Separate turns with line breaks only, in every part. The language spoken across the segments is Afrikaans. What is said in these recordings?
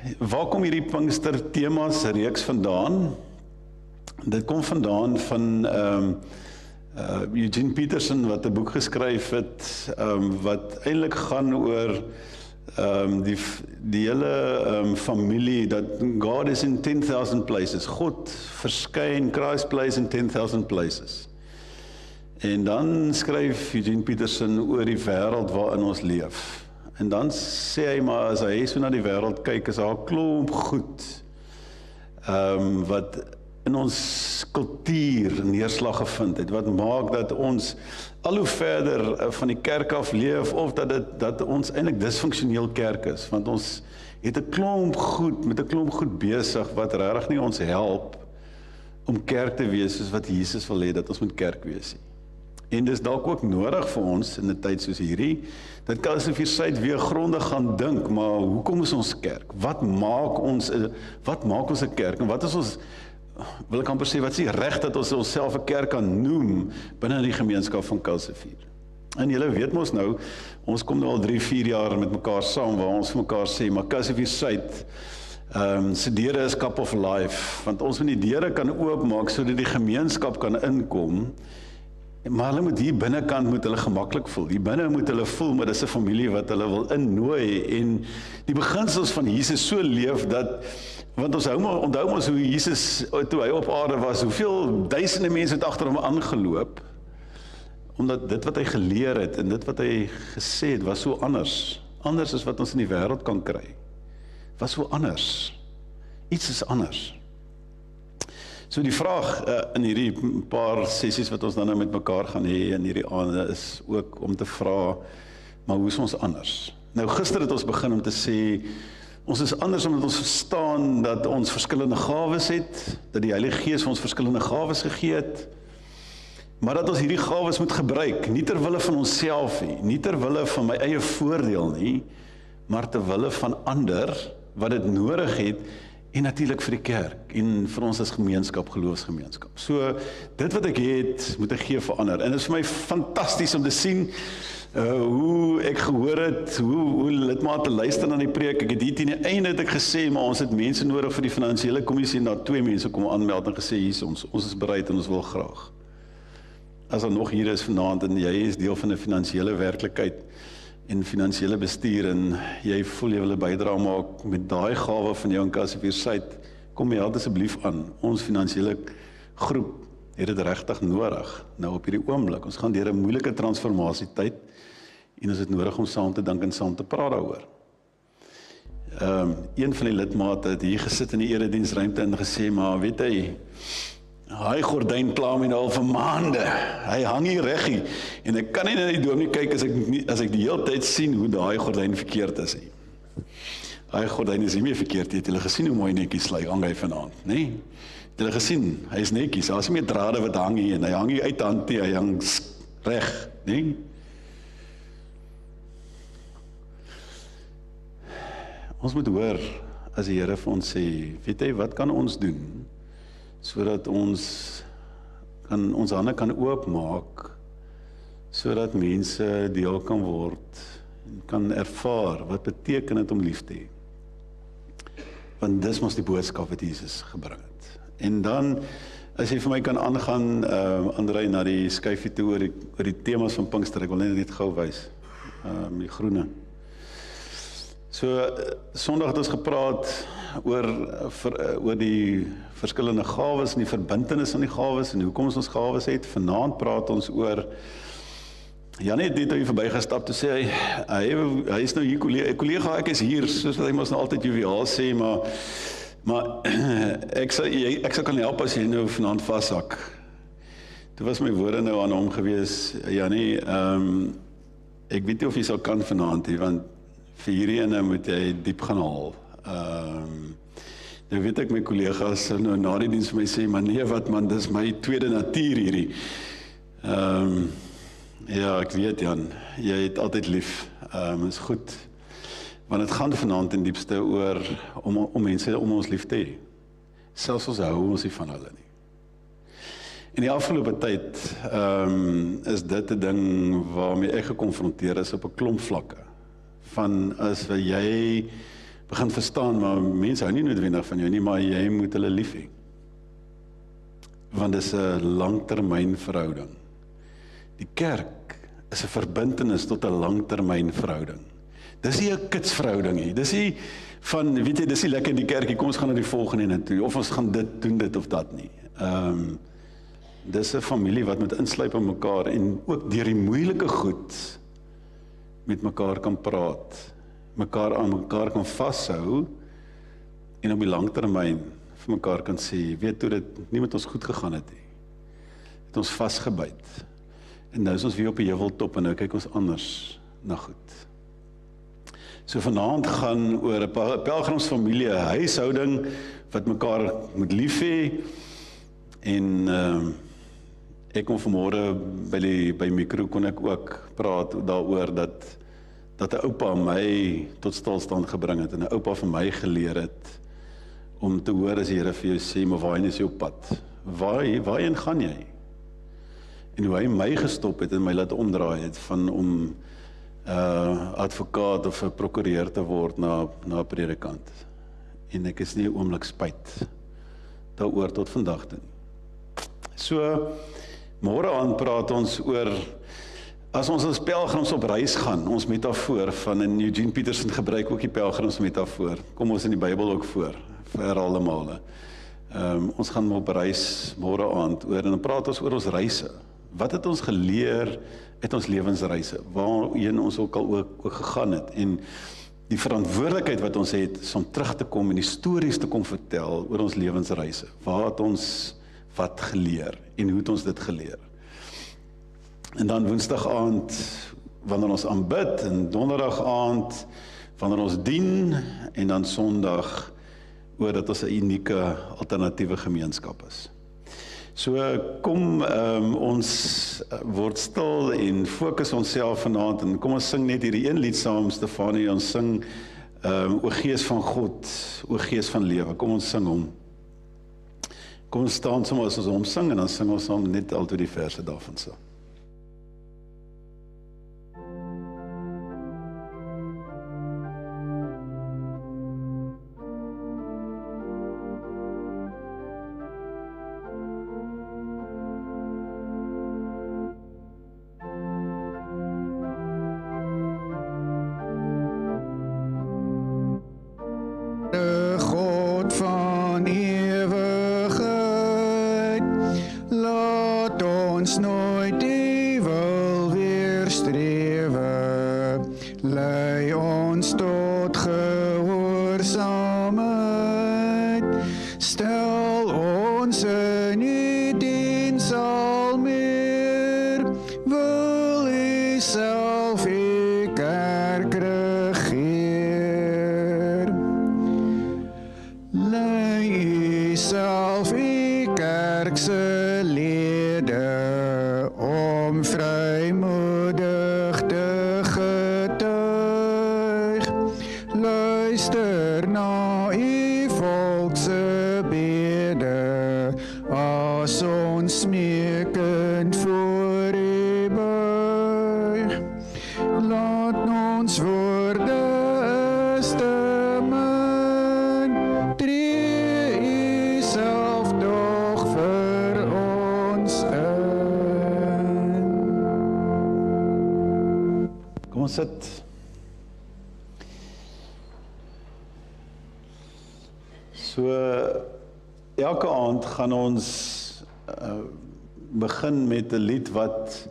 Waar kom hierdie Pinkster temas reeks vandaan? Dit kom vandaan van Eugene Peterson wat 'n boek geskryf het wat eintlik gaan oor die hele familie, dat God is in 10,000 places. God verskyn, Christ plays in 10,000 places. En dan skryf Eugene Peterson oor die wêreld waarin ons leef. En dan sê hy maar, as hy so na die wêreld kyk, is daar 'n klomp goed wat in ons kultuur neerslag gevind het, wat maak dat ons al hoe verder van die kerk af leef, of dat ons eintlik disfunksioneel kerk is, want ons het 'n klomp goed, met 'n klomp goed besig, wat regtig nie ons help om kerk te wees, soos wat Jesus wil hê dat ons moet kerk wees nie. En dis dalk ook nodig vir ons in 'n tyd soos hierdie, dat Calcifier Suid weer grondig gaan dink, maar hoekom is ons kerk? Wat maak ons 'n kerk? En wat is ons, wil ek amper sê, wat is die reg dat ons onsself 'n kerk kan noem binne die gemeenskap van Calcifier? En julle weet mos nou, ons kom nou al 3-4 jaar met mekaar saam, waar ons vir mekaar sê, maar Calcifier Suid, se deure is cup of life, want ons moet die deure kan oopmaak, sodat die gemeenskap kan inkom, maar hulle moet hier binnekant moet hulle gemaklik voel. Hier binne moet hulle voel, maar dis 'n familie wat hulle wil innooi, en die beginsels van Jesus so leef dat, want ons onthou ons hoe Jesus, toe hy op aarde was, hoeveel duisende mense het agter hom aangeloop, omdat dit wat hy geleer het, en dit wat hy gesê het, was so anders as wat ons in die wêreld kan kry, was so anders, iets is anders. So die vraag in hierdie paar sessies wat ons dan nou met mekaar gaan hê in hierdie aande, is ook om te vra, maar hoe is ons anders? Nou gister het ons begin om te sê, ons is anders omdat ons verstaan dat ons verskillende gawes het, dat die Heilige Gees vir ons verskillende gawes gegee het, maar dat ons hierdie gawes moet gebruik, nie ter wille van onsself nie, nie ter wille van my eie voordeel nie, maar ter wille van ander, wat dit nodig het, en natuurlik vir die kerk, en vir ons as gemeenskap, geloofsgemeenskap. So, dit wat ek het, moet ek gee vir ander. En dit is vir my fantasties om te sien, hoe ek gehoor het, hoe lidmate luister na die preek. Ek het hier teen die einde het ek gesê, maar ons het mense nodig vir die finansiële kommissie, en daar 2 mense kom aanmeld en gesê, hier ons is bereid en ons wil graag. As daar nog hier is vanaand, en jy is deel van 'n finansiële werklikheid, en finansiële bestuur, en jy voel jy wil 'n bydrae maak met daai gawe van jou in Calcifier Suid, kom meld asseblief aan. Ons finansiële groep het dit regtig nodig, nou op hierdie oomblik. Ons gaan deur 'n moeilike transformasietyd, en ons het nodig om saam te dink en saam te praat daaroor. Een van die lidmate het hier gesit in die erediensruimte en gesê, maar weet hy gordyn pla my nou al vir maande. Hy hang hier reggie, en ek kan nie na die dominee kyk as ek die hele tyd sien hoe daai gordyn verkeerd is. Daai gordyn is nie meer verkeerd, het julle gesien hoe mooi netjies hang hy vanaand, nê? Het julle gesien, hy is netjies, daar is nie meer drade wat hang hier, en hy hang hier uit hand, hy hang reg, nê? Ons moet hoor, as die Here vir ons sê, weet jy, wat kan ons doen, sodat ons hande kan oopmaak, sodat mense deel kan word, en kan ervaar, wat beteken dit om lief te hê. Want dis mos die boodskap wat Jesus gebring het. En dan, as jy vir my kan aangaan, Andrei, na die skyfie toe oor die temas van Pinkster, ek wil net gou wys, die groene. So, Sondag het ons gepraat oor die verskillende gawes en die verbintenis van die gawes en hoekom ons gawes het. Vanaand praat ons oor, Jan het net hier verbygestap te sê, hy is nou hier, kollega, ek is hier, soos wat hy mos nou altyd joviaal sê, maar ek sal kan help as jy nou vanaand vashak. Toe was my woorde nou aan hom gewees, Janie, ek weet nie of jy sal kan vanaand hier, want vir hierdie ene moet jy diep gaan haal. Nou weet ek my kollegas nou na die diens vir my sê, maar nee wat man, dis my tweede natuur hierdie. Ja, ek weet Jan, jy het altyd lief, is goed, want het gaan vanaand in diepste oor om mense om ons lief te hê. Selfs ons hou ons nie van hulle nie. In die afgelope tyd is dit 'n ding waarmee ek gekonfronteer is op 'n klomp vlakke. Van as jy begin verstaan, maar mense hou nie noodwendig van jou nie, maar jy moet hulle lief hê. Want dit is 'n langtermyn verhouding. Die kerk is 'n verbintenis tot 'n langtermyn verhouding. Dis nie 'n kitsverhouding nie. Dis nie van, weet jy, dis nie lekker in die kerkie, kom ons gaan na die volgende ene toe, of ons gaan doen dit of dat nie. Dis 'n familie wat moet insluip in mekaar en ook deur die moeilike goed met mekaar kan praat, mekaar aan mekaar kan vashou en op die langtermyn vir mekaar kan sê, weet hoe dit nie met ons goed gegaan het nie. Het ons vasgebyt. En nou is ons weer op die heuweltop en nou kyk ons anders na goed. So vanaand gaan oor 'n pelgrimsfamilie, 'n huishouding wat mekaar moet lief hê en ek kon vanmôre by mikro kon ek ook praat daaroor dat 'n oupa my tot stilstand gebring het en 'n oupa vir my geleer het om te hoor as die Here vir jou sê, maar waarheen is jou pad? Waarheen gaan jy? En hoe hy my gestop het en my laat omdraai het van om advokaat of 'n prokureur te word na 'n predikant. En ek is nie 'n oomblik spyt daaroor tot vandag toe. So, môre aan praat ons oor, as ons as pelgrims op reis gaan, ons metafoor van, en Eugene Peterson gebruik ook die pelgrimsmetafoor, kom ons in die Bybel ook voor, vir herhaalde male. Ons gaan op reis môre aand oor, en dan praat ons oor ons reise. Wat het ons geleer uit ons lewensreise, waarheen ons ook al gegaan het, en die verantwoordelikheid wat ons het, is om terug te kom en die stories te kom vertel oor ons lewensreise. Waar het ons wat geleer, en hoe het ons dit geleer? En dan woensdag aand, wanneer ons aanbid, en donderdag aand, wanneer ons dien, en dan sondag, oor dat ons 'n unieke alternatiewe gemeenskap is. So kom ons word stil en fokus onsself vanaand, en kom ons sing net hierdie een lied saam, Stefanie, ons sing O Gees van God, O Gees van lewe, kom ons sing hom. Kom ons staan sommer as ons hom sing, en dan sing ons hom net altyd die verse daarvan so. Sit. So, elke aand gaan ons begin met 'n lied wat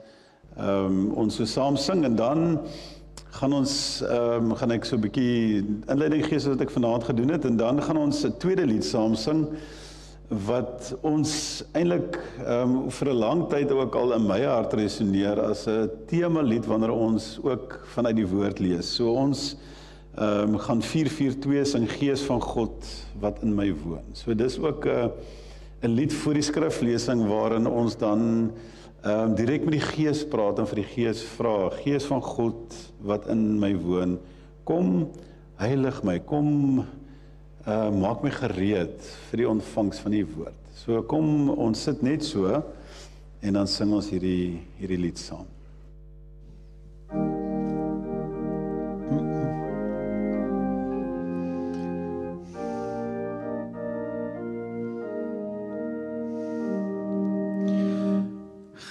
ons so saam sing, en dan gaan ons, gaan ek so 'n bietjie inleiding gee soos wat ek vanaand gedoen het, en dan gaan ons 'n tweede lied saam sing, wat ons eintlik vir 'n lang tyd ook al in my hart resoneer as 'n tema lied wanneer ons ook vanuit die woord lees. So ons gaan 442 sing, Gees van God wat in my woon. So dis ook 'n lied voor die skriflesing waarin ons dan direk met die Gees praat en vir die Gees vra, Gees van God wat in my woon, kom heilig my, kom maak my gereed vir die ontvangs van die woord. So kom, ons sit net so, en dan sing ons hierdie lied saam.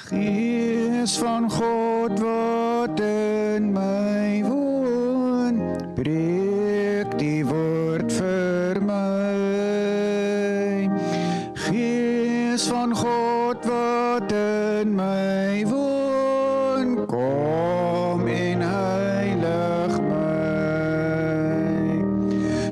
Gees van God wat in my woon, preek die woord vir my. Gees van God wat in my woon, kom en heilig my.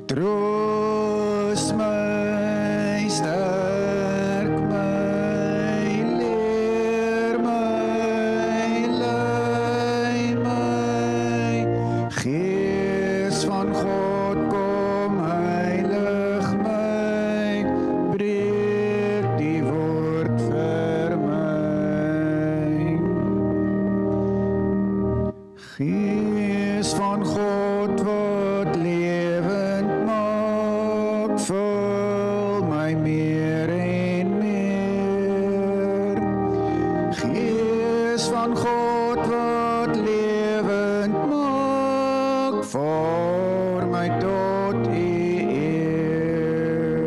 Troos my, sterk my, leer my, lei my. Gees van God, kom heilig my, breek die woord vir my. Gees van God wat lewend maak, vul my meer en meer. Gees van God wat lewend maak, voor my tot U eer.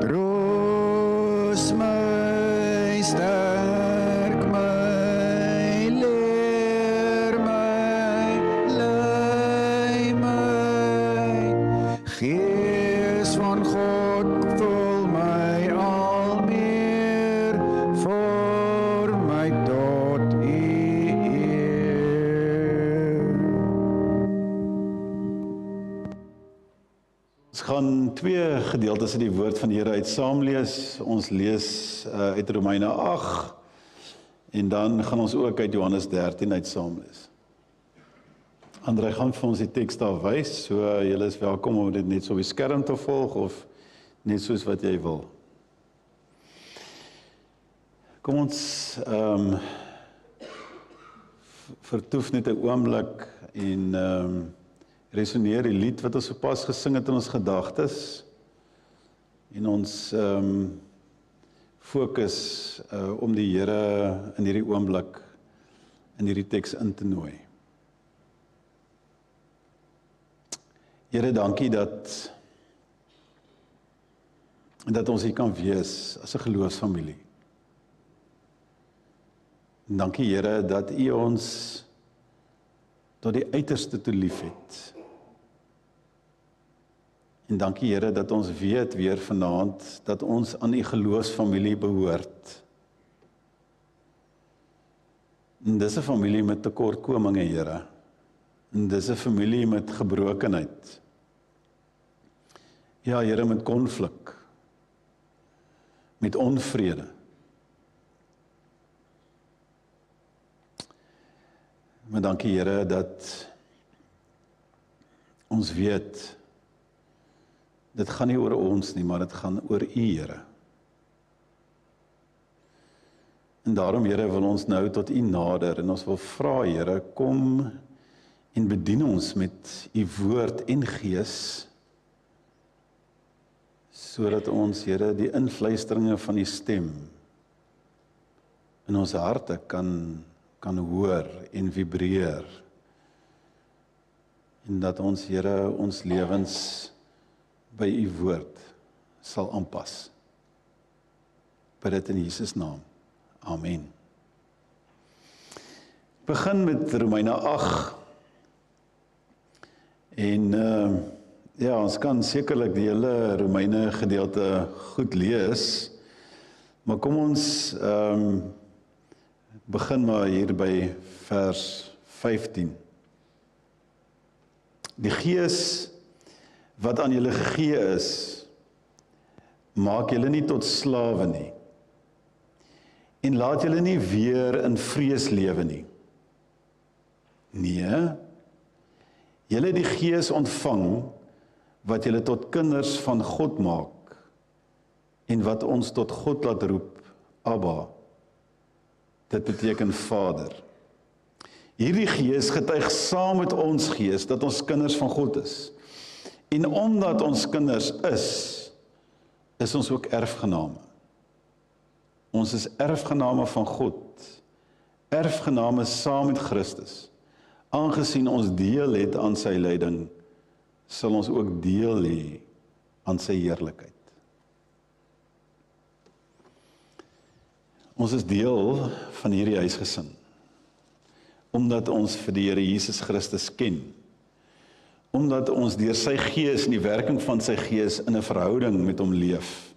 Troos my, sterk my, leer my, lei my. Gees van God, vul my al meer, voor my tot U eer.
Ons gaan twee gedeeltes uit die woord van die Here uit saam lees. Ons lees uit Romeine 8 en dan gaan ons ook uit Johannes 13 uit saam lees. André gaan vir ons die teks daar wys, so julle is welkom om dit net so op die skerm te volg of net soos wat jy wil. Kom ons vertoef net 'n oomblik en resoneer die lied wat ons sopas gesing het in ons gedagtes en ons fokus om die Here in hierdie oomblik in hierdie teks in te nooi. Here, dankie dat ons hier kan wees as 'n geloofsfamilie. Dankie Here dat U ons tot die uiterste toe liefhet. En dankie Here dat ons weet weer vanaand dat ons aan U geloofsfamilie behoort. En dis 'n familie met tekortkominge, Here. En dis 'n familie met gebrokenheid. Ja, Here, met konflik. Met onvrede. Maar dankie Here dat ons weet, dit gaan nie oor ons nie, maar dit gaan oor U, Here. En daarom, Here, wil ons nou tot U nader en ons wil vra, Here, kom en bedien ons met U woord en gees, sodat ons, Here, die invluisteringe van U stem in ons harte kan hoor en vibreer. En dat ons, Here, ons lewens by U woord sal aanpas. Bid dit in Jesus naam. Amen. Begin met Romeine 8. En ja, ons kan sekerlik die hele Romeine gedeelte goed lees, maar kom ons begin maar hier by vers 15. Die Gees wat aan julle gegee is, maak julle nie tot slawe nie. En laat julle nie weer in vrees lewe nie. Nee, julle het die Gees ontvang wat julle tot kinders van God maak en wat ons tot God laat roep, Abba. Dit beteken Vader. Hierdie Gees getuig saam met ons gees dat ons kinders van God is. En omdat ons kinders is ons ook erfgename. Ons is erfgename van God, erfgename saam met Christus. Aangesien ons deel het aan sy lyding, sal ons ook deel hê aan sy heerlikheid. Ons is deel van hierdie huisgesin, omdat ons vir die Here Jesus Christus ken, omdat ons deur sy Gees en die werking van sy Gees in 'n verhouding met hom leef.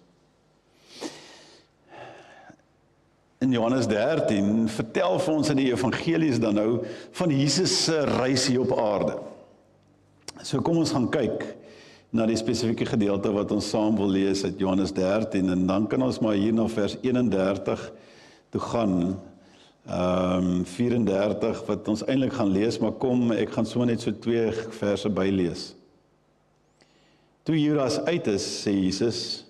In Johannes 13 vertel vir ons in die evangelies dan nou van Jesus se reis hier op aarde. So kom ons gaan kyk na die spesifieke gedeelte wat ons saam wil lees uit Johannes 13 en dan kan ons maar hier na vers 31 toe gaan. 34 wat ons eintlik gaan lees, maar kom, ek gaan so net so 2 verse bylees. Toe Judas uit is, sê Jesus,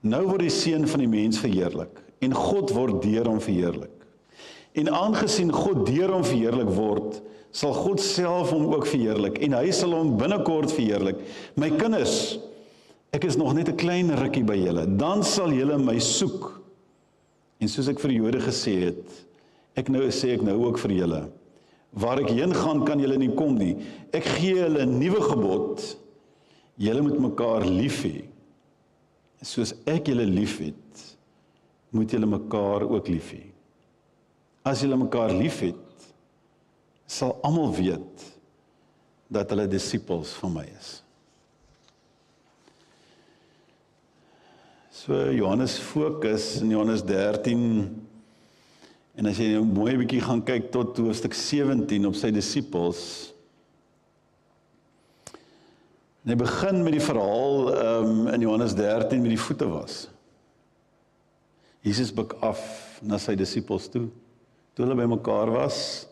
nou word die Seun van die mens verheerlik, en God word deur hom verheerlik. En aangesien God deur hom verheerlik word, sal God self hom ook verheerlik, en hy sal hom binnekort verheerlik. My kinders, ek is nog net 'n klein rukkie by julle, dan sal julle my soek. En soos ek vir die Jode gesê het, sê ek nou ook vir julle, waar ek heen gaan, kan julle nie kom nie. Ek gee julle 'n nuwe gebod, julle moet mekaar lief hê. Soos ek julle lief het, moet julle mekaar ook lief hê. As julle mekaar lief het, sal almal weet dat hulle disippels van my is. So Johannes fokus in Johannes 13, en as jy nou mooi bietjie gaan kyk tot hoofstuk 17 op sy disippels, en hy begin met die verhaal in Johannes 13 met die voete was. Jesus buig af na sy disippels toe hulle by mekaar was,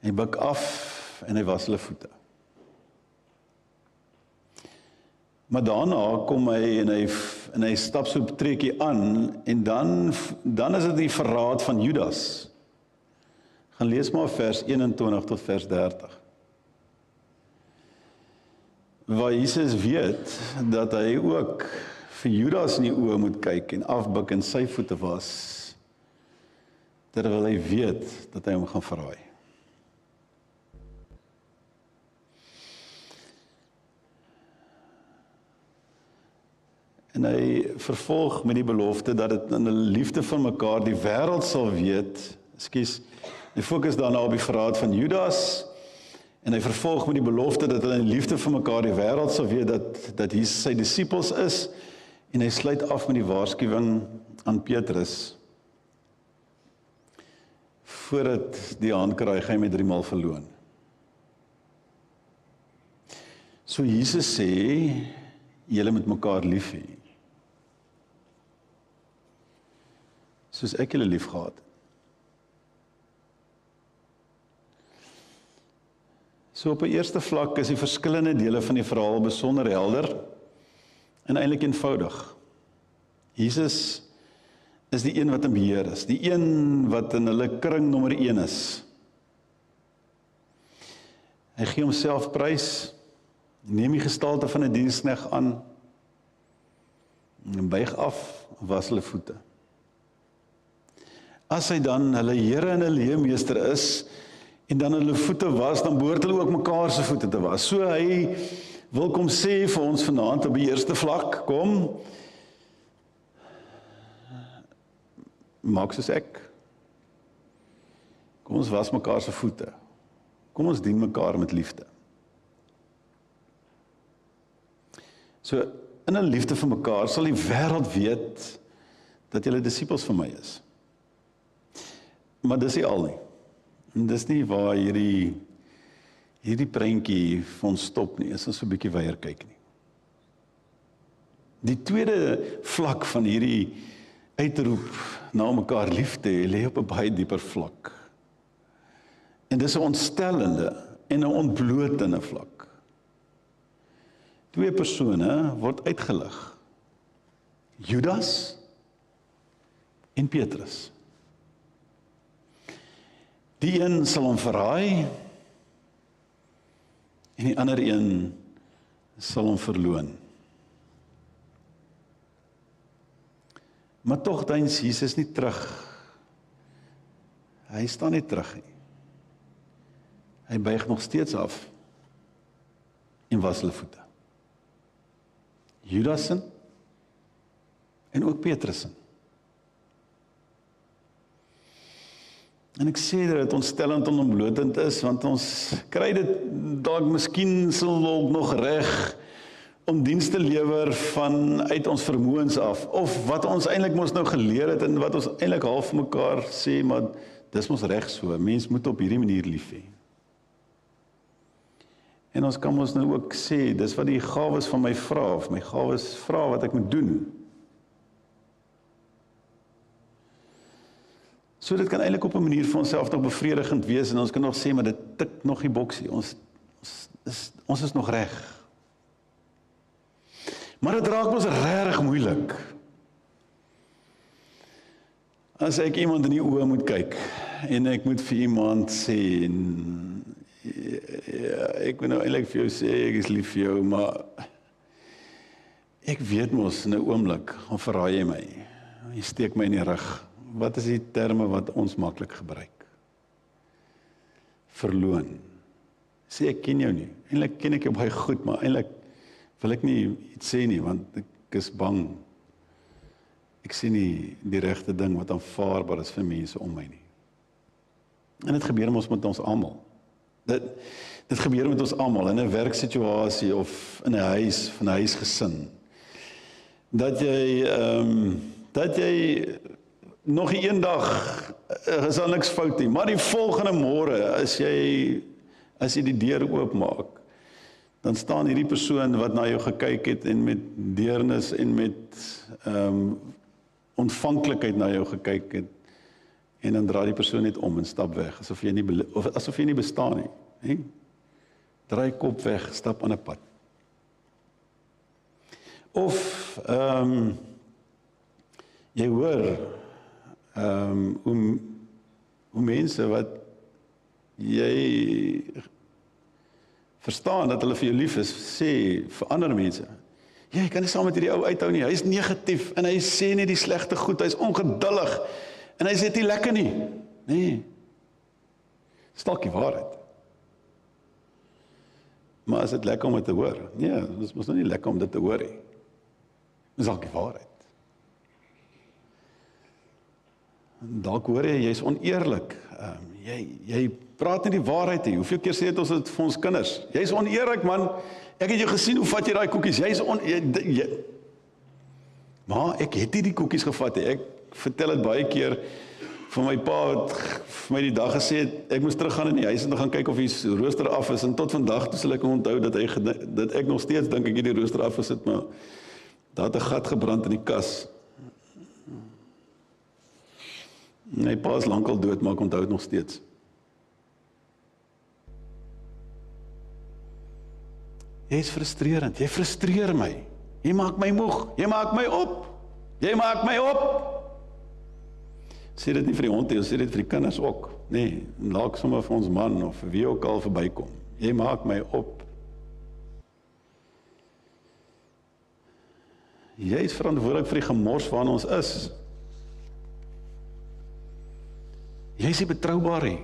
hy buig af en hy was hulle voete. Maar daarna kom hy en hy stap so 'n treukie aan, en dan is dit die verraad van Judas. Gaan lees maar vers 21 tot vers 30. Waar Jesus weet dat hy ook vir Judas in die oë moet kyk en afbuig en sy voete was, terwyl hy weet dat hy hom gaan verraai. En hy vervolg met die belofte dat dit in 'n liefde vir mekaar die wêreld sal weet, hy fokus daarna op die verraad van Judas, en hy vervolg met die belofte dat hulle in liefde vir mekaar die wêreld sal weet dat Jesus sy disippels is, en hy sluit af met die waarskuwing aan Petrus. Voordat die handkraai gaan hy met 3 maal verloon. So Jesus sê, julle moet mekaar lief hê. Soos ek julle lief gehad het. So op 'n eerste vlak is die verskillende dele van die verhaal besonder helder en eintlik eenvoudig. Jesus is die een wat in beheer is, die een wat in hulle kring nommer 1 is. Hy gee homself prys, neem die gestalte van 'n diensknegt aan, en buig af, was hulle voete. As hy dan hulle Here en hulle leermeester is, en dan hulle voete was, dan behoort hulle ook mekaar se voete te was. So hy wil kom sê vir ons vanaand op die eerste vlak, kom, maak soos ek. Kom ons was mekaar se voete. Kom ons dien mekaar met liefde. So, in 'n liefde vir mekaar sal die wêreld weet dat julle disippels van my is. Maar dis nie al nie. En dis nie waar hierdie prentjie vir ons stop nie, as ons so 'n bietjie weier kyk nie. Die tweede vlak van hierdie uitroep na mekaar lief te hê, lê op 'n baie dieper vlak. En dis 'n ontstellende en 'n ontblotende vlak. 2 persone word uitgelig. Judas en Petrus. Die een sal hom verraai en die ander een sal hom verloon. Maar tog deins Jesus nie terug. Hy staan nie terug nie. Hy buig nog steeds af en was hulle voete. Judas en ook Petrus. En ek sê dat dit ontstellend en ontblotend is, want ons kry dit dalk miskien sal nog reg om diens te lewer vanuit ons vermoëns af, of wat ons eintlik mos nou geleer het, en wat ons eintlik half mekaar sê, maar dis mos reg so, mens moet op hierdie manier lief hê. En ons kan ons nou ook sê, dis wat die gawes van my vra, of my gawes vra wat ek moet doen. So dit kan eintlik op 'n manier vir onsself nog bevredigend wees, en ons kan nog sê, maar dit tik nog die boksie, ons is nog reg. Maar dit raak ons regtig moeilik. As ek iemand in die oë moet kyk, en ek moet vir iemand sê, ja, ek wil nou eintlik vir jou sê, ek is lief vir jou, maar ek weet mos in 'n oomblik, of verraai jy my, jy steek my in die rug. Wat is die terme wat ons maklik gebruik? Verloon. Sê ek ken jou nie. Eintlik ken ek jou baie goed, maar eintlik wil ek nie iets sê nie, want ek is bang. Ek sê nie die regte ding wat aanvaarbaar is vir mense om my nie. En dit gebeur mos met ons almal. Dit gebeur met ons almal in 'n werksituasie of in 'n huis, van 'n huisgesin. Dat jy nog een dag is daar niks fout nie, maar die volgende môre as jy die deur oopmaak, dan staan hierdie persoon wat na jou gekyk het en met deernis en met ontvanklikheid na jou gekyk het, en dan draai die persoon net om en stap weg, asof jy nie bestaan nie. Draai kop weg, stap aan 'n pad. Of jy hoor hoe mense wat jy verstaan dat hulle vir jou lief is, sê vir ander mense, jy kan nie saam met hierdie ou uithou nie, hy is negatief, en hy sê nie die slegte goed, hy is ongeduldig, en hy sê dit nie lekker nie. Nee, dis dalk die waarheid. Maar is dit lekker om dit te hoor? Nee, dit is nou nie lekker om dit te hoor nie. Dis dalk die waarheid. Dalk hoor jy is oneerlik. Jy praat nie die waarheid nie. Hoeveel keer sê ons dit vir ons kinders? Jy is oneerlik, man. Ek het jou gesien, hoe vat jy daai koekies? Jy is Maar ek het nie die koekies gevat nie. Ek vertel dit baie keer. Van my pa het vir my die dag gesê, ek moes teruggaan in die huis en gaan kyk of die rooster af is, en tot vandag toe sal ek onthou dat ek nog steeds dink ek die rooster af is, maar daar het 'n gat gebrand in die kas. My pa is lankal dood, maar ek onthou dit nog steeds. Jy is frustrerend, jy frustreer my. Jy maak my moeg, jy maak my op. Jy maak my op. Sê dit nie vir die hond nie, sê dit vir die kinders ook. Nee, laat sommer vir ons man of vir wie ook al verbykom. Jy maak my op. Jy is verantwoordelik vir die gemors waarin ons is. Jy is nie betroubaar nie.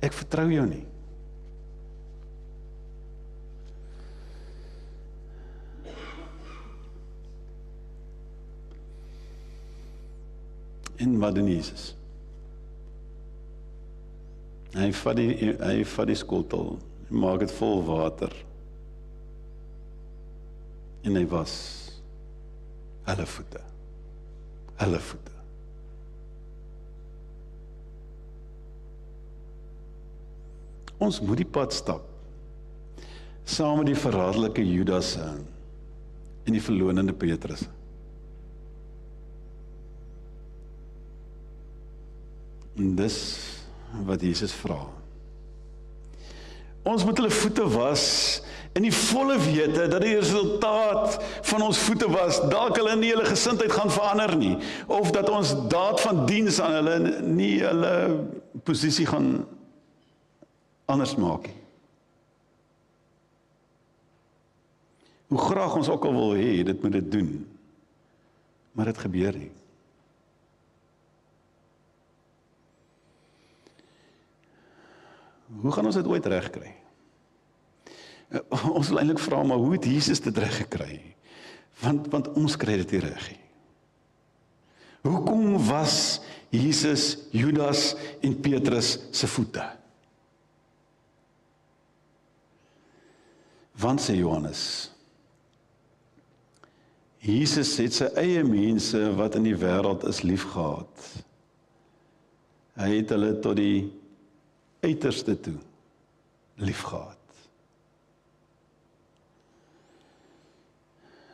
Ek vertrou jou nie. En wat doen Jesus? Hy vat die skottel, maak dit vol water, en hy was hulle voete. Hulle voete. Ons moet die pad stap, saam met die verraderlike Judas en die verlonende Petrus. En dis wat Jesus vra. Ons moet hulle voete was, in die volle wete dat die resultaat van ons voete was, dalk hulle nie hulle gesindheid gaan verander nie, of dat ons daad van diens aan hulle nie hulle posisie gaan anders maak nie. Hoe graag ons ook al wil hê, dit moet dit doen, maar dit gebeur nie. Hoe gaan ons dit ooit reg kry? Ons wil eintlik vra, maar hoe het Jesus dit reg gekry? Want ons kry dit nie reg nie. Hoekom was Jesus, Judas en Petrus se voete. Want sê Johannes, Jesus het sy eie mense wat in die wêreld is liefgehad. Hy het hulle tot die uiterste toe liefgehad.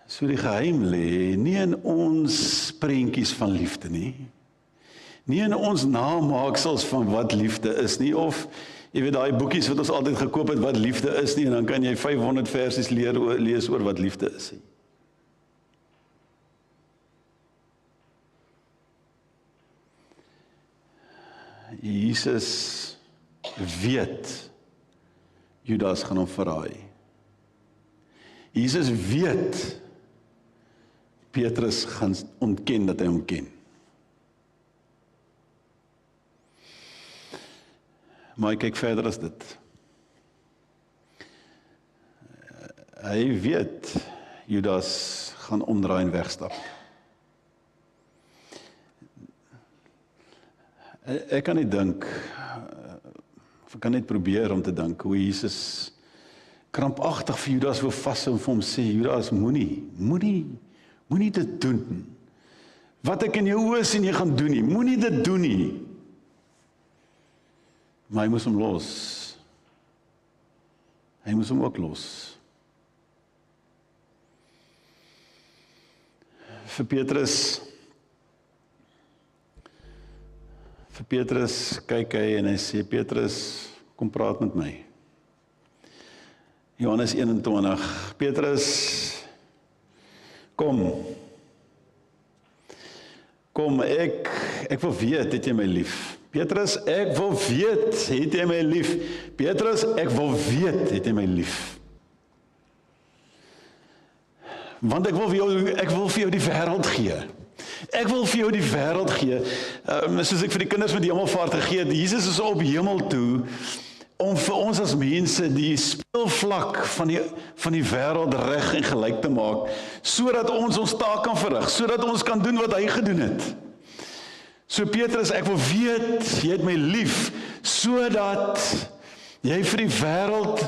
So die geheim lê nie in ons prentjies van liefde nie. Nie in ons namaaksels van wat liefde is nie, of jy weet daai boekies wat ons altyd gekoop het wat liefde is nie, en dan kan jy 500 versies lees oor wat liefde is nie. Jesus weet Judas gaan hom verraai. Jesus weet Petrus gaan ontken dat hy hom ken. Maar hy kyk verder as dit. Hy weet Judas gaan omdraai en wegstap. Ek kan nie dink, of ek kan net probeer om te dink hoe Jesus krampagtig vir Judas wil vashou en vir hom sê, Judas, moenie dit doen. Wat ek in jou oë sien jy gaan doen nie, moenie dit doen nie. Maar hy moes hom los. Hy moes hom ook los. Vir Petrus kyk hy en hy sê, Petrus, kom praat met my. Johannes 21, Petrus, kom, ek wil weet, het jy my lief? Petrus, ek wil weet, het jy my lief? Petrus, ek wil weet, het jy my lief? Want ek wil vir jou die wêreld gee. Ek wil vir jou die wêreld gee. Soos ek vir die kinders met die hemelvaart gegee het, Jesus is op hemel toe, om vir ons as mense die speelvlak van die wêreld reg en gelyk te maak, sodat ons taak kan verrig, sodat ons kan doen wat hy gedoen het. So Petrus, ek wil weet, jy het my lief, sodat jy vir die wêreld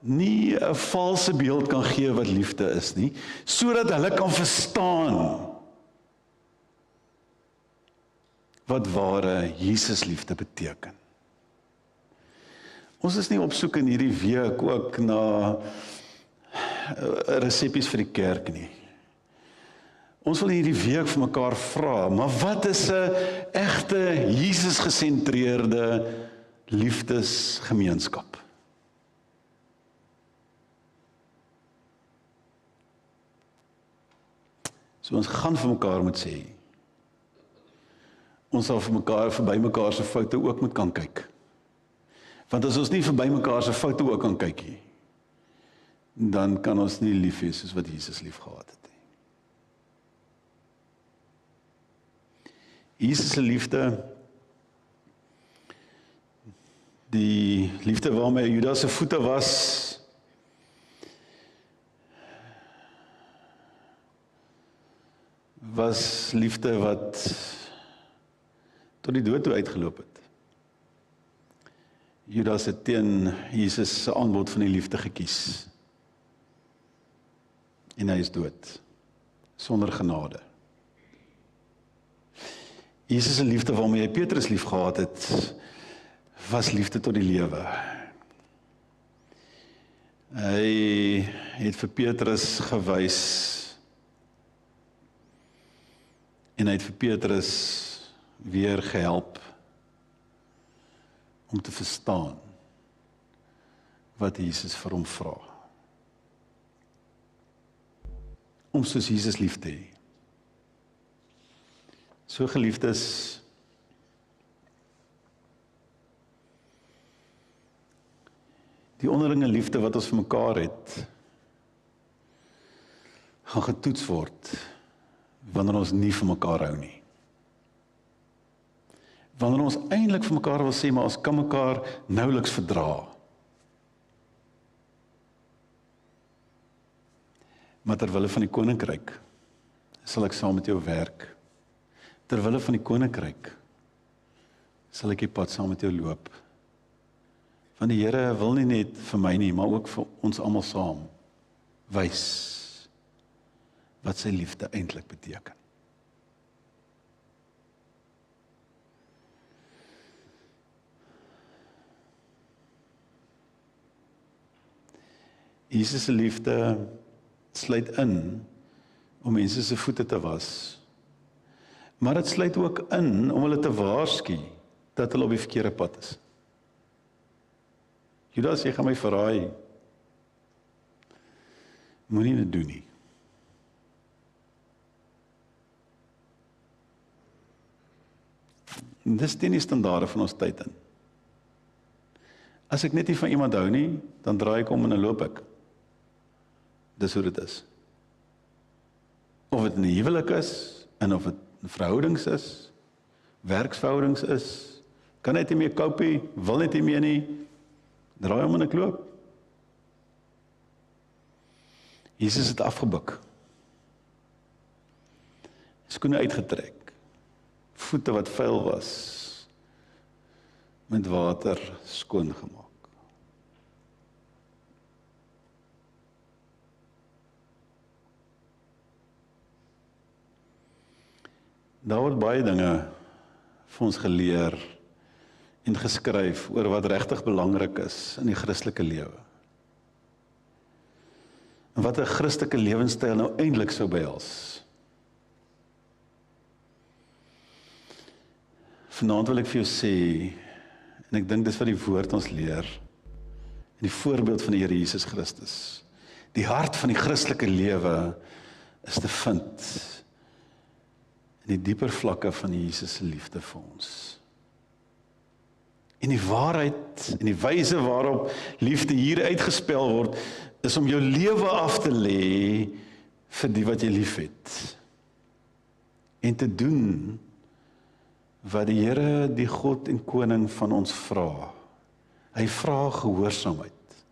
nie 'n valse beeld kan gee wat liefde is nie, sodat hulle kan verstaan wat ware Jesus liefde beteken. Ons is nie op soek in hierdie week ook na resepies vir die kerk nie. Ons wil hierdie week vir mekaar vra, maar wat is 'n egte Jesus gesentreerde liefdesgemeenskap? So ons gaan vir mekaar moet sê, ons sal vir mekaar verby mekaar se foute ook moet kan kyk. Want as ons nie verby mekaar se foute ook kan kyk nie, dan kan ons nie lief wees soos wat Jesus lief gehad het nie. Jesus se liefde, die liefde waarmee Judas se voete was liefde wat tot die dood toe uitgeloop het. Judas het teen Jesus se aanbod van die liefde gekies. En hy is dood, sonder genade. Jesus se liefde waarmee hy Petrus lief gehad het, was liefde tot die lewe. Hy het vir Petrus gewys, en hy het vir Petrus weer gehelp om te verstaan wat Jesus vir hom vra. Om soos Jesus lief te hê. So geliefdes, die onderlinge liefde wat ons vir mekaar het, gaan getoets word wanneer ons nie vir mekaar hou nie. Wanneer ons eintlik vir mekaar wil sê, maar ons kan mekaar nouweliks verdra. Maar terwille van die koninkryk, sal ek saam met jou werk. Terwille van die koninkryk, sal ek die pad saam met jou loop. Want die Here wil nie net vir my nie, maar ook vir ons almal saam wys wat sy liefde eintlik beteken. Jesus se liefde sluit in om mense se voete te was. Maar dit sluit ook in om hulle te waarsku dat hulle op die verkeerde pad is. Judas, jy gaan my verraai. Moenie dit doen nie. En dis teen die standaarde van ons tyd in. As ek net nie van iemand hou nie, dan draai ek om en dan loop ek. Dis hoe dit is. Of dit in 'n huwelik is, en of dit in verhoudings is, werksverhoudings is, kan net nie meer cope nie, wil net nie meer nie, draai om en ek loop. Jesus het afgebuk. Skoene uitgetrek. Voete wat vuil was, met water skoon gemaak. Daar word baie dinge vir ons geleer en geskryf oor wat regtig belangrik is in die Christelike lewe. En wat 'n Christelike lewenstyl nou eintlik sou behels. Vanaand wil ek vir jou sê, en ek dink dis wat die woord ons leer, en die voorbeeld van die Here Jesus Christus. Die hart van die Christelike lewe is te vind in die dieper vlakke van Jesus se liefde vir ons. En die waarheid en die wyse waarop liefde hier uitgespel word, is om jou lewe af te lê vir die wat jy liefhet. En te doen wat die Here, die God en Koning van ons vra. Hy vra gehoorsaamheid.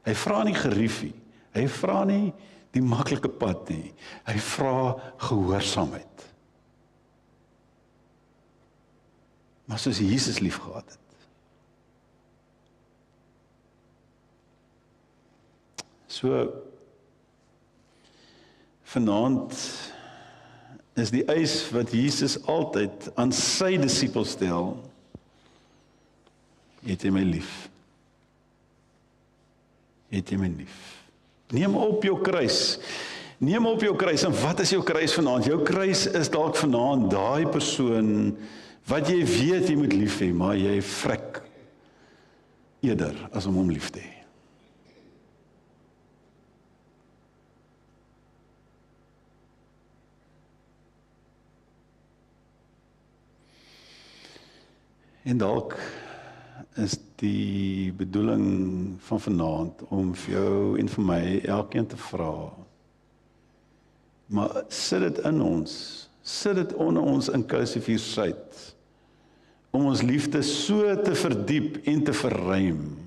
Hy vra nie gerief nie. Hy vra nie die maklike pad nie. Hy vra gehoorsaamheid. Maar soos Jesus liefgehad het. So, vanaand is die eis wat Jesus altyd aan sy disippels stel, het jy my lief? Het jy my lief? Neem op jou kruis. Neem op jou kruis. En wat is jou kruis vanaand? Jou kruis is dalk vanaand daai persoon wat jy weet jy moet lief hê, maar jy vrek eerder as om hom lief te hê. En dalk is die bedoeling van vanaand om vir jou en vir my elkeen te vra, maar sit dit in ons, sit dit onder ons inklusief hier Suid, om ons liefde so te verdiep en te verruim,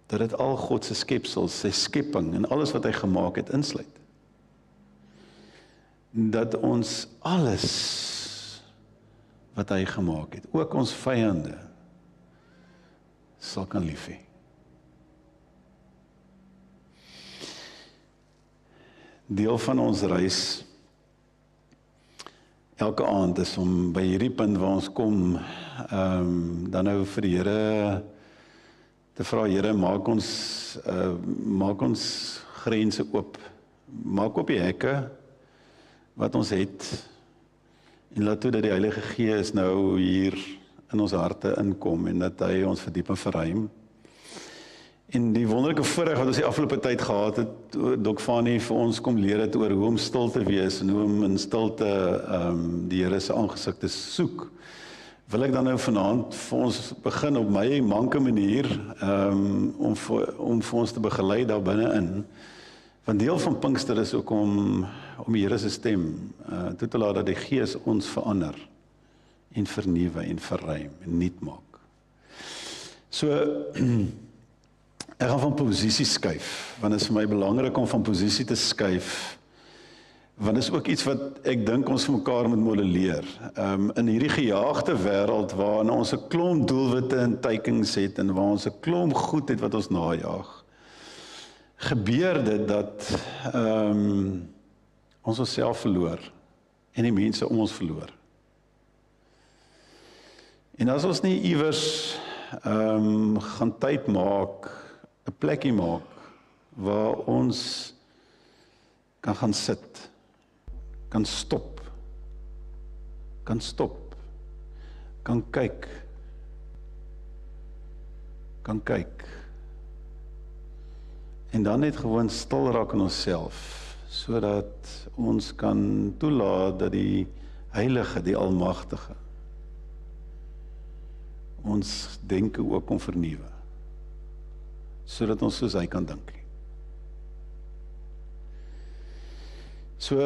dat dit al God se skepsels, sy skepping en alles wat hy gemaak het insluit. Dat ons alles wat hy gemaak het, ook ons vyande, sal kan lief hê. Deel van ons reis elke aand is om by hierdie punt waar ons kom, dan nou vir die Here te vra, Here, maak ons grense oop, maak op die hekke wat ons het, en laat toe dat die Heilige Gees nou hier in ons harte inkom, en dat hy ons verdiep en verruim. En die wonderlike voorreg wat ons die afgelope tyd gehad het, Dok Fanie vir ons kom leer het oor hoe om stil te wees, en hoe om in stilte die Here se aangesig te soek, wil ek dan nou vanaand vir ons begin op my manke manier, om vir ons te begelei daar binne-in. Want deel van Pinkster is ook om die Here se stem toe te laat dat die Gees ons verander en vernuwe en verruim en nuut maak. So, ek gaan van posisie skuif, want dit is vir my belangrik om van posisie te skuif, Want dis ook iets wat ek dink ons vir mekaar moet modelleer. In hierdie gejaagde wêreld waarin ons 'n klomp doelwitte en teikens het en waar ons 'n klomp goed het wat ons najaag, gebeur dit dat ons onsself verloor en die mense om ons verloor. En as ons nie iewers gaan tyd maak, 'n plekkie maak waar ons kan gaan sit, kan stop, kan kyk, en dan net gewoon stil raak in onsself, sodat ons kan toelaat dat die Heilige, die Almagtige, ons denke ook kom vernuwe, sodat ons soos hy kan dink. So,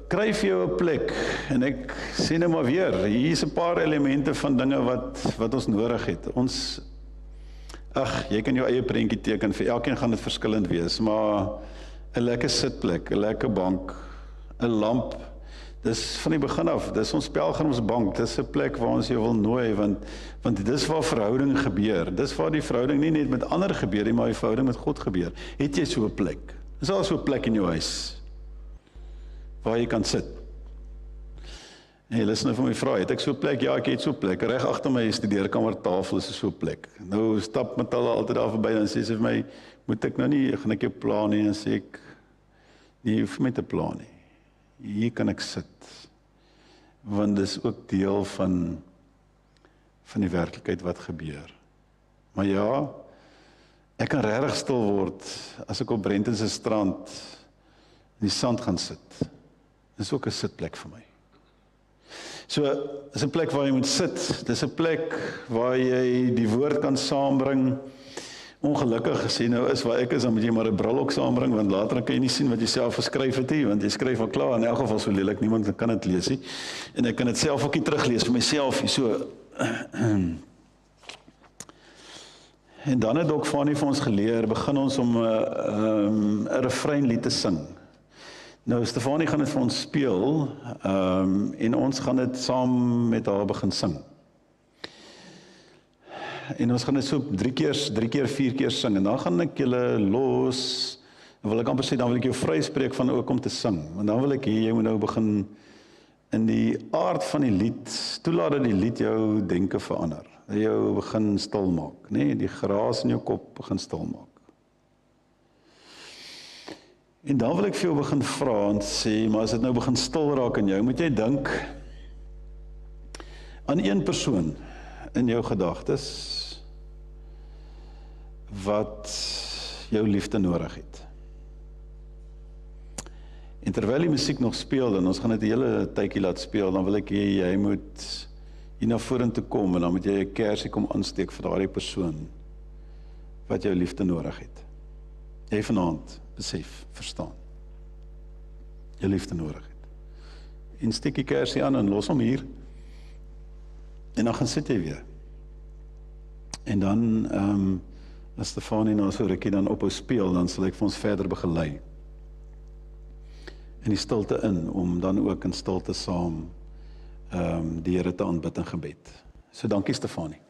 kry vir jou 'n plek, en ek sê nou maar weer, hier is 'n paar elemente van dinge wat ons nodig het. Jy kan jou eie prentjie teken, vir elkeen gaan dit verskillend wees, maar 'n lekker sitplek, 'n lekker bank, 'n lamp, dis van die begin af, dis ons pelgrimsbank, dis 'n plek waar ons jou wil nooi, want dis waar verhouding gebeur, dis waar die verhouding nie net met ander gebeur nie, maar die verhouding met God gebeur. Het jy so 'n plek? Is daar so 'n plek in jou huis waar jy kan sit? En jy luister nou vir my vra, het ek so 'n plek? Ja, ek het so 'n plek. Reg agter my studeerkamertafel is so 'n plek. Nou stap met hulle altyd daar verby, dan sê sy vir my, moet ek nou nie, gaan ek jou pla nie, en sê ek, nee, jy hoef my te pla nie. Hier kan ek sit, want dis ook deel van die werklikheid wat gebeur. Maar ja, ek kan regtig stil word as ek op Brenton se strand in die sand gaan sit. Dis ook 'n sitplek vir my. So, dis 'n plek waar jy moet sit, dis 'n plek waar jy die woord kan saambring. Ongelukkig as jy nou is waar ek is, dan moet jy maar 'n bril ook saambring, want later kan jy nie sien wat jy self geskryf het nie, want jy skryf al klaar, in elk geval so lelik, niemand kan dit lees nie, en ek kan dit self ook nie teruglees vir myself nie, so. En dan het ook Fanny vir ons geleer, begin ons om 'n refreinlied te sing. Nou, Stefanie gaan dit vir ons speel, en ons gaan dit saam met haar begin sing. En ons gaan dit so 3 keer, 4 keer sing, en dan gaan ek julle los, en wil ek amper sê, dan wil ek jou vryspreek van ook om te sing, want dan wil ek hê, jy moet nou begin in die aard van die lied, toelaat dat die lied jou denke verander, dat jou begin stil maak, nee, die geraas in jou kop begin stil maak. En dan wil ek vir jou begin vra en sê, maar as dit nou begin stil raak in jou, moet jy dink aan een persoon in jou gedagtes wat jou liefde nodig het. En terwyl die musiek nog speel, en ons gaan dit die hele tydjie laat speel, dan wil ek hê jy moet hier na vorentoe kom, en dan moet jy 'n kersie kom aansteek vir daardie persoon wat jou liefde nodig het. Jy vanaand besef, verstaan, jou liefde nodig het. En steek die kersie aan en los hom hier, en dan gaan sit jy weer. En dan, as Stefanie nou so rukkie dan ophou speel, dan sal ek vir ons verder begelei. In die stilte in, om dan ook in stilte saam die Here te aanbid in gebed. So dankie Stefanie.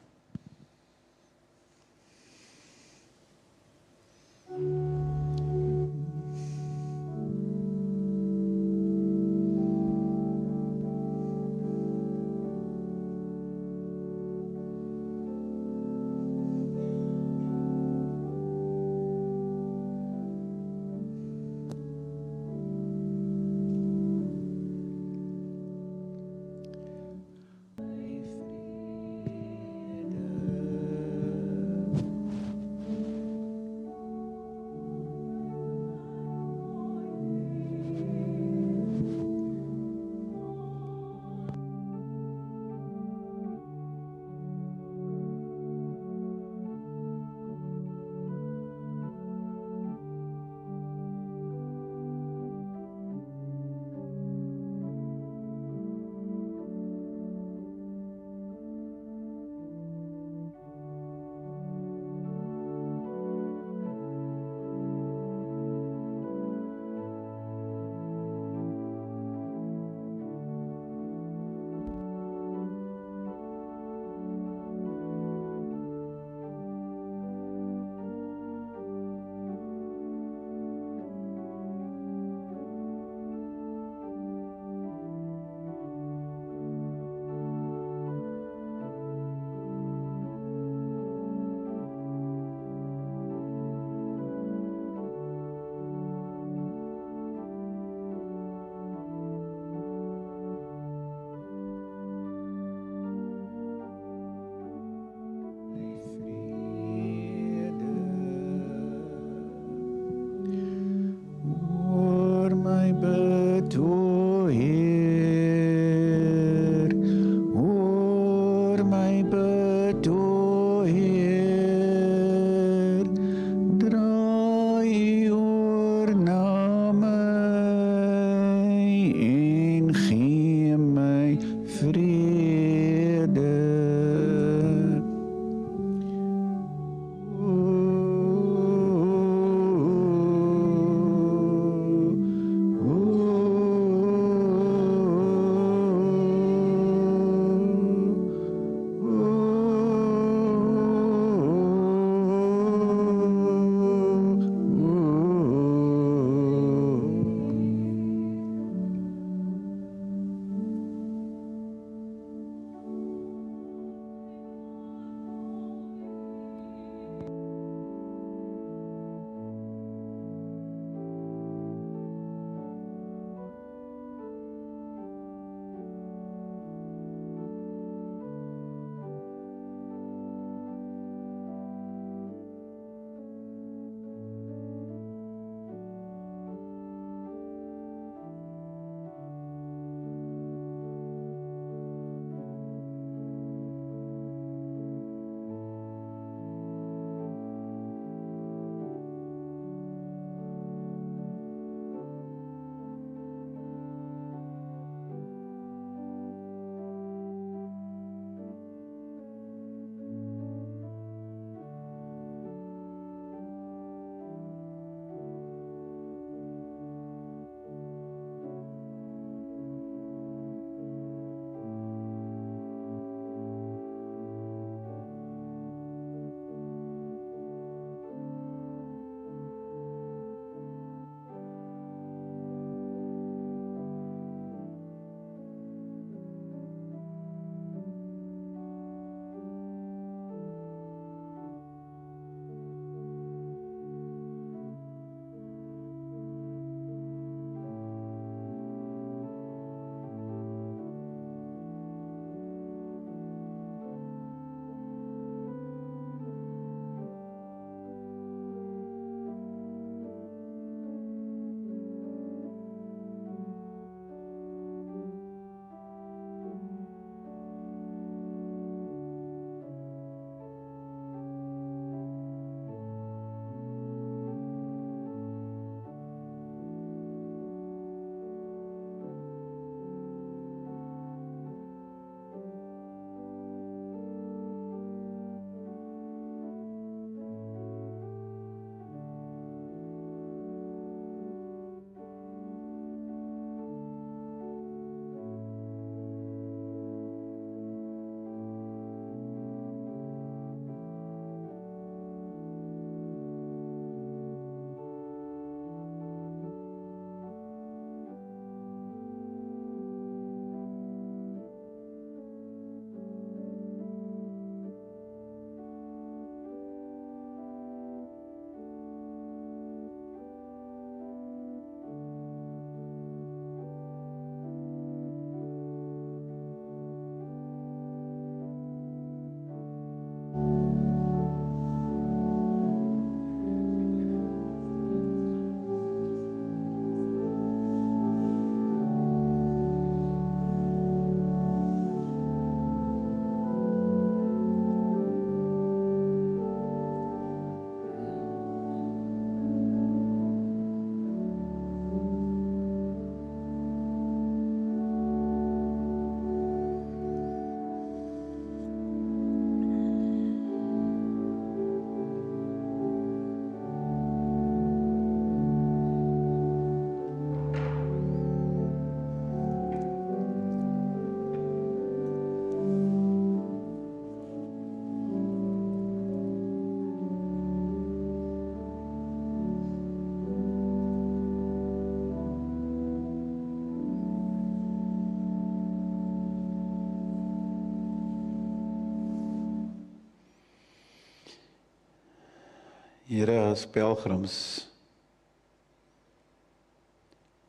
Here, as pelgrims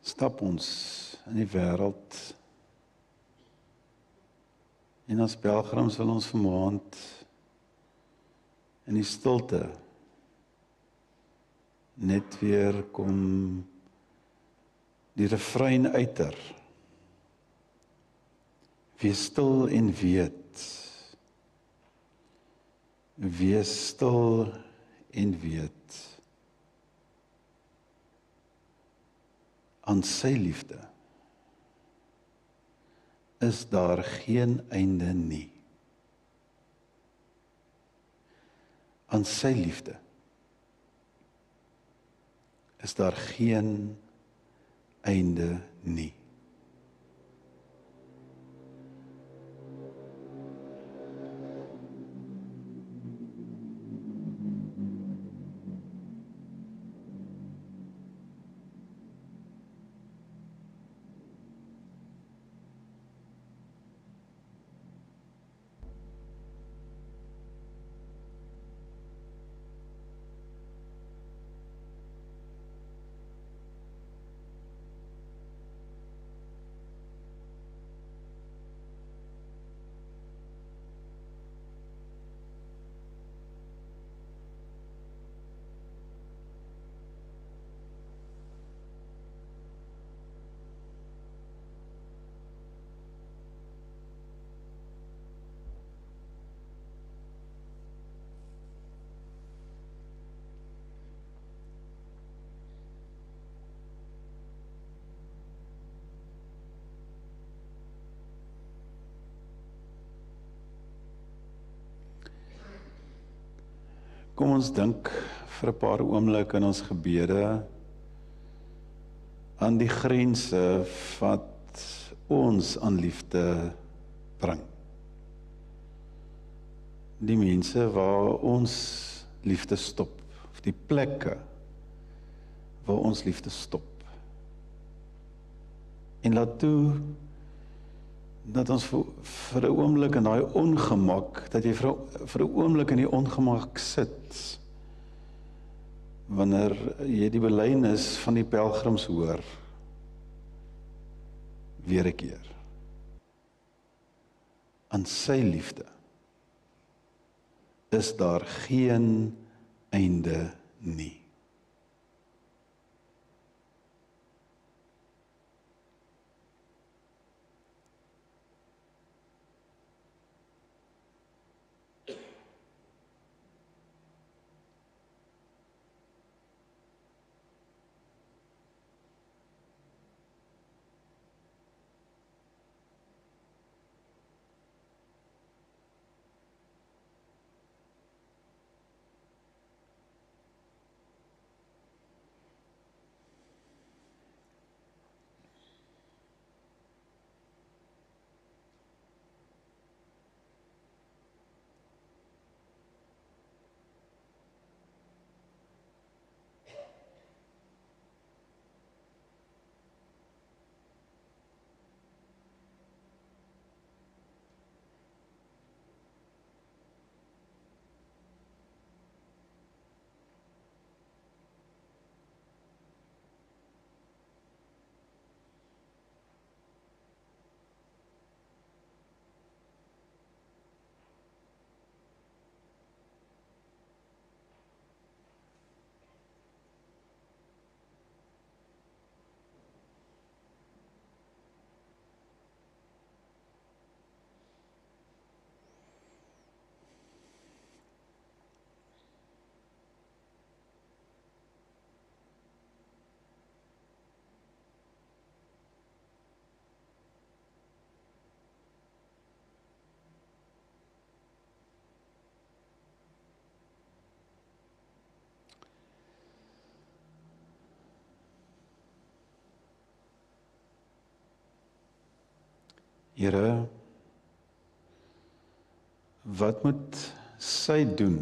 stap ons in die wêreld en as pelgrims wil ons vanaand in die stilte net weer kom die refrein uiter. Wees stil en weet. Wees stil en weet. Aan sy liefde is daar geen einde nie. Aan sy liefde is daar geen einde nie. Kom ons dink vir 'n paar oomblikke in ons gebede aan die grense wat ons aan liefde bring. Die mense waar ons liefde stop, of die plekke waar ons liefde stop. En laat toe dat ons vir 'n oomblik in daai ongemak, dat jy vir 'n oomblik in die ongemak sit, wanneer jy die belydenis van die pelgrims hoor, weer 'n keer. Aan sy liefde is daar geen einde nie. Here, wat moet sy doen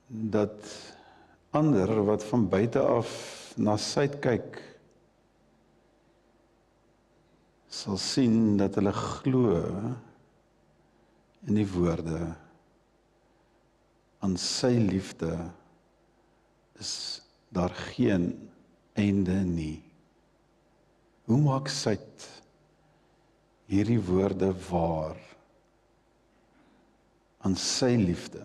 dat ander wat van buite af na sy kyk sal sien dat hulle glo in die woorde aan sy liefde is daar geen einde nie. Hoe maak Syt hierdie woorde waar? Aan sy liefde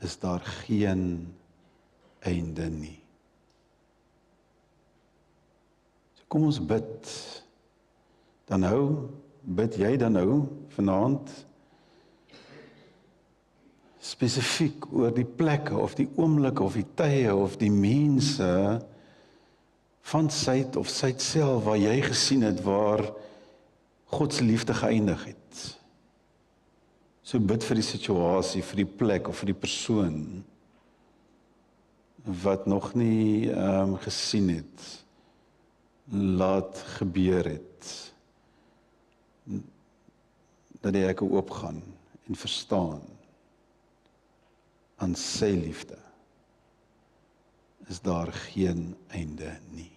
is daar geen einde nie. So kom ons bid. Bid jy dan nou vanaand spesifiek oor die plekke of die oomblikke of die tye of die mense van Syt of Syt self waar jy gesien het waar God se liefde geëindig het. So bid vir die situasie, vir die plek of vir die persoon wat nog nie gesien het, laat gebeur het, dat die hekke oopgaan en verstaan, aan sy liefde is daar geen einde nie.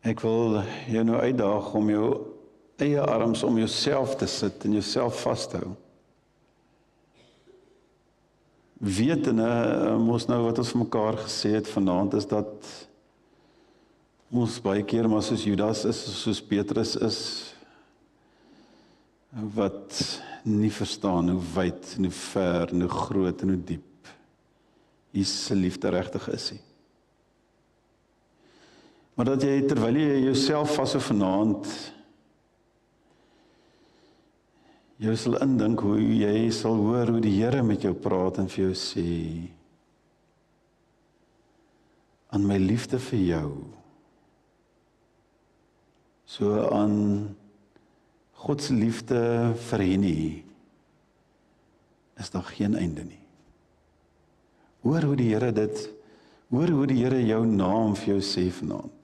Ek wil jou nou uitdaag om jou eie arms om jouself te sit en jouself vas te hou. Wetende, ons nou wat ons vir mekaar gesê het vanaand is dat ons baie keer maar soos Judas is, soos Petrus is, wat nie verstaan hoe wyd en hoe ver en hoe groot en hoe diep Jesus se liefde regtig is nie. Maar dat jy, terwyl jy jouself vashou vanaand, jy sal indink hoe jy sal hoor hoe die Here met jou praat en vir jou sê, aan my liefde vir jou, so aan God se liefde vir Henny, is daar geen einde nie. Hoor hoe die Here jou naam vir jou sê vanaand.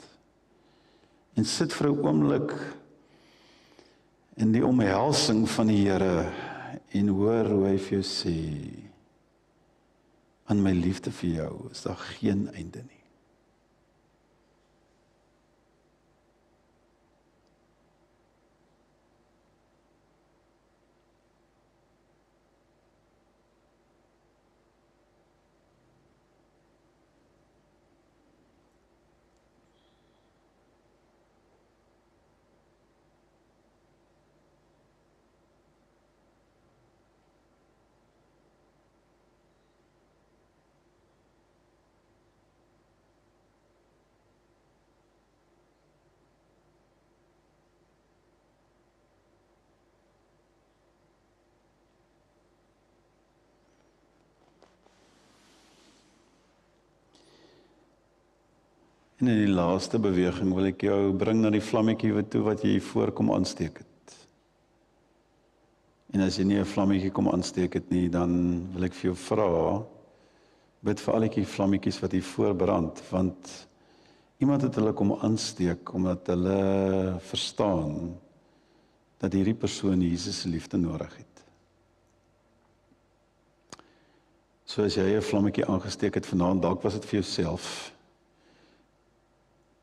En sit vir 'n oomblik in die omhelsing van die Here en hoor hoe hy vir jou sê, aan my liefde vir jou is daar geen einde nie. En in die laaste beweging wil ek jou bring na die vlammetjie toe wat jy voorkom aansteek het. En as jy nie 'n vlammetjie kom aansteek het nie, dan wil ek vir jou vra, bid vir al die vlammetjies wat hier voorbrand, want iemand het hulle kom aansteek, omdat hulle verstaan, dat hierdie persoon Jesus se liefde nodig het. So as jy 'n vlammetjie aangesteek het vanaand, dalk was dit vir jouself,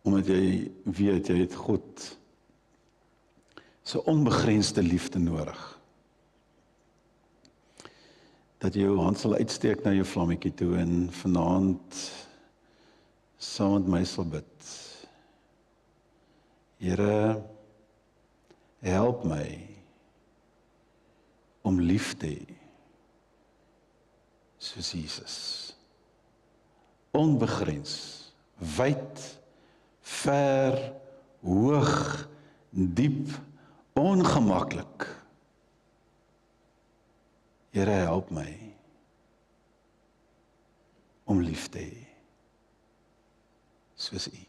omdat jy weet, jy het God se onbegrensde liefde nodig. Dat jy jou hand sal uitsteek na jou vlammetjie toe en vanaand saam met my sal bid. Here, help my om lief te hê, soos Jesus. Onbegrens, wyd, ver, hoog, diep, ongemaklik. Here, help my om lief te hê, soos U.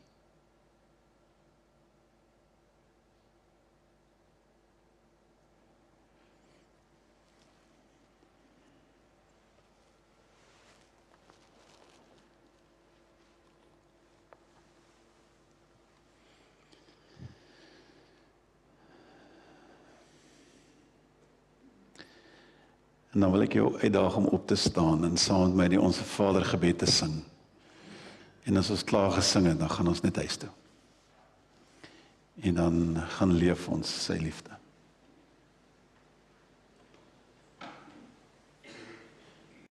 En dan wil ek jou uitdaag om op te staan en saam met my die Onse Vader gebed te sing. En as ons klaar gesing het, dan gaan ons net huis toe. En dan gaan leef ons sy liefde.